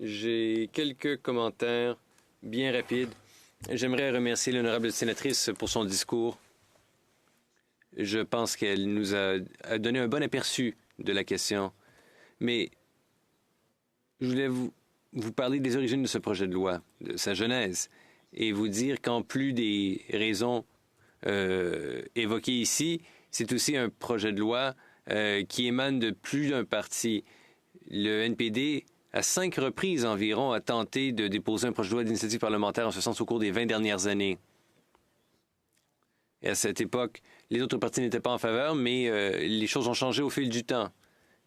J'ai quelques commentaires bien rapides. J'aimerais remercier l'honorable sénatrice pour son discours. Je pense qu'elle nous a donné un bon aperçu de la question. Mais je voulais vous parler des origines de ce projet de loi, de sa genèse, et vous dire qu'en plus des raisons évoquées ici, c'est aussi un projet de loi qui émane de plus d'un parti. Le NPD, à 5 reprises environ, a tenté de déposer un projet de loi d'initiative parlementaire en ce sens au cours des 20 dernières années. Et à cette époque, les autres partis n'étaient pas en faveur, mais les choses ont changé au fil du temps.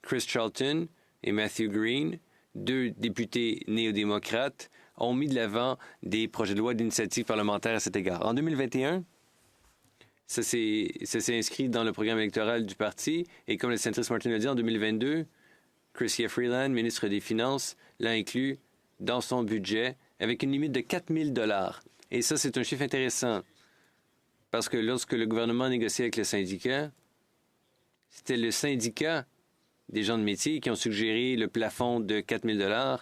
Chris Charlton et Matthew Green, 2 députés néo-démocrates, ont mis de l'avant des projets de loi d'initiative parlementaire à cet égard. En 2021, ça s'est inscrit dans le programme électoral du parti, et comme la sénatrice Martin l'a dit, en 2022, Chrystia Freeland, ministre des Finances, l'a inclus dans son budget avec une limite de 4 000 $. Et ça, c'est un chiffre intéressant. Parce que lorsque le gouvernement négociait avec le syndicat, c'était le syndicat des gens de métier qui ont suggéré le plafond de 4 000 $,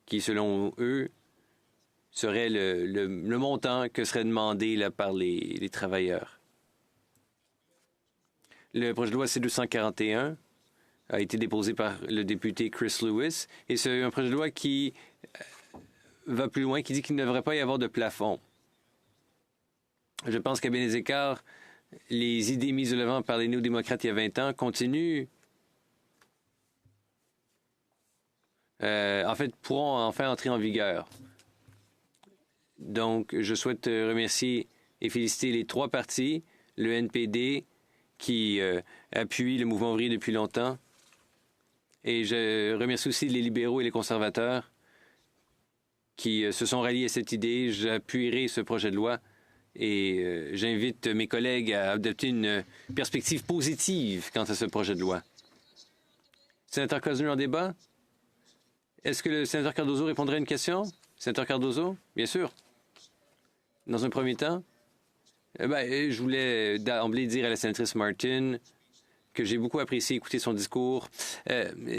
qui, selon eux, serait le montant que serait demandé là, par les travailleurs. Le projet de loi C-241 a été déposé par le député Chris Lewis, et c'est un projet de loi qui va plus loin, qui dit qu'il ne devrait pas y avoir de plafond. Je pense qu'à bien des écarts, les idées mises de l'avant par les néo-démocrates il y a 20 ans continuent. En fait, pourront enfin entrer en vigueur. Donc, je souhaite remercier et féliciter les 3 partis, le NPD, qui appuie le mouvement ouvrier depuis longtemps, et je remercie aussi les libéraux et les conservateurs qui se sont ralliés à cette idée. J'appuierai ce projet de loi et j'invite mes collègues à adopter une perspective positive quant à ce projet de loi. Sénateur Cosner en débat? Est-ce que le sénateur Cardozo répondrait à une question? Sénateur Cardozo? Bien sûr. Dans un premier temps, je voulais d'emblée dire à la sénatrice Martin que j'ai beaucoup apprécié écouter son discours.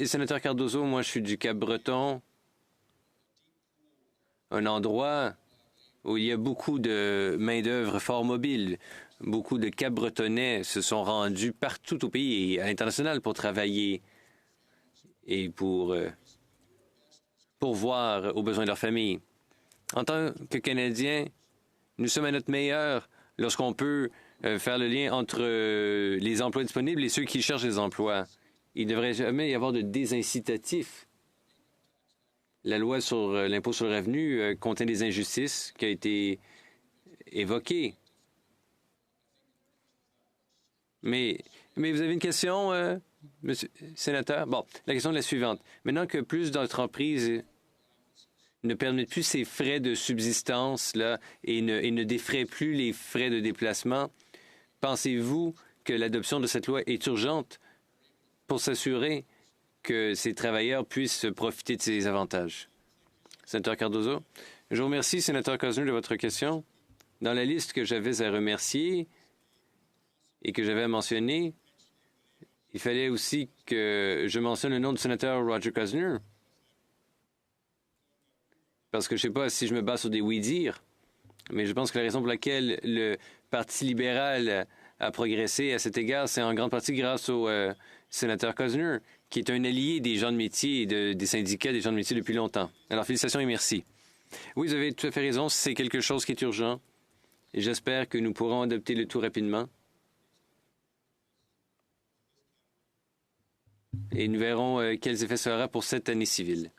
Sénateur Cardozo, moi, je suis du Cap-Breton, un endroit où il y a beaucoup de main-d'œuvre fort mobile. Beaucoup de Cap-Bretonnais se sont rendus partout au pays et à l'international pour travailler et pour pourvoir aux besoins de leur famille. En tant que Canadiens, nous sommes à notre meilleur lorsqu'on peut faire le lien entre les emplois disponibles et ceux qui cherchent des emplois. Il ne devrait jamais y avoir de désincitatif. La loi sur l'impôt sur le revenu contient des injustices qui a été évoquée. Mais vous avez une question, monsieur sénateur? Bon, la question est la suivante. Maintenant que plus d'entreprises ne permettent plus ces frais de subsistance là, et ne défraient plus les frais de déplacement, pensez-vous que l'adoption de cette loi est urgente pour s'assurer que ces travailleurs puissent profiter de ces avantages? Sénateur Cardozo. Je vous remercie, sénateur Cosner, de votre question. Dans la liste que j'avais à remercier et que j'avais à mentionner, il fallait aussi que je mentionne le nom du sénateur Roger Cosner. Parce que je ne sais pas si je me base sur des oui-dire, mais je pense que la raison pour laquelle le Parti libéral a progressé à cet égard, c'est en grande partie grâce au sénateur Cosner, qui est un allié des gens de métier et des syndicats des gens de métier depuis longtemps. Alors, félicitations et merci. Oui, vous avez tout à fait raison, c'est quelque chose qui est urgent, et j'espère que nous pourrons adopter le tout rapidement. Et nous verrons quels effets ça aura pour cette année civile.